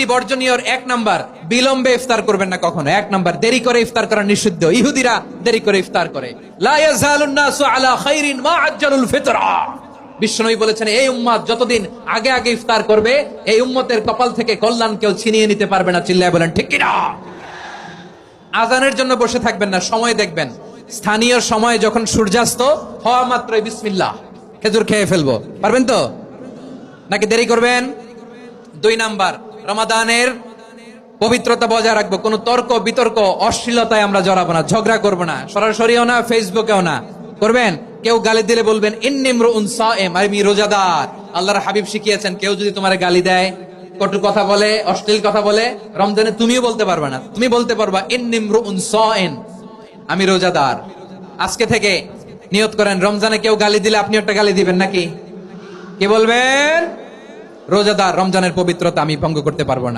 5টি বর্জনীয়র 1 নাম্বার, বিলম্বে ইফতার করবেন না কখনো। 1 নাম্বার, দেরি করে ইফতার করা নিষিদ্ধ। ইহুদিরা দেরি করে ইফতার করে। লা ইয়াজালুন নাসু আলা খাইরিন মা আজ্জালুল ফিতরা। বিশ্বনবী বলেছেন, এই উম্মত যতদিন আগে আগে ইফতার করবে, এই উম্মতের কপাল থেকে কল্যাণ কেউ ছিনিয়ে নিতে পারবে না। চিল্লায় বলেন ঠিক কিনা? আজানের জন্য বসে থাকবেন না, সময় দেখবেন। স্থানীয় সময় যখন সূর্যাস্ত হওয়া মাত্রই বিসমিল্লাহ, খেজুর খেয়ে ফেলবো। পারবেন তো নাকি দেরি করবেন? 2 নাম্বার, রমাদানের পবিত্রতা বজায় রাখবো। কোনো তর্ক বিতর্ক অশ্লীলতায় আমরা জড়াবো না, ঝগড়া করবো না, সরাসরিও না, ফেসবুকেও না। করবেন? কেউ গালি দিলে বলবেন ইন্নিমরুউন সায়েম, আমি রোজাদার। আল্লাহর হাবিব শিখিয়েছেন, কেউ যদি তোমার গালি দেয়, কটু কথা বলে, অশ্লীল কথা বলে, রমজানে তুমিও বলতে পারবে না। তুমি বলতে পারবা ইন্নিমরুউন সায়েম, আমি রোজাদার। আজকে থেকে নিয়ত করেন, রমজানে কেউ গালি দিলে আপনি একটা গালি দিবেন নাকি? কি বলবেন? রোজাদার, রমজানের পবিত্রতা আমি ভঙ্গ করতে পারবো না।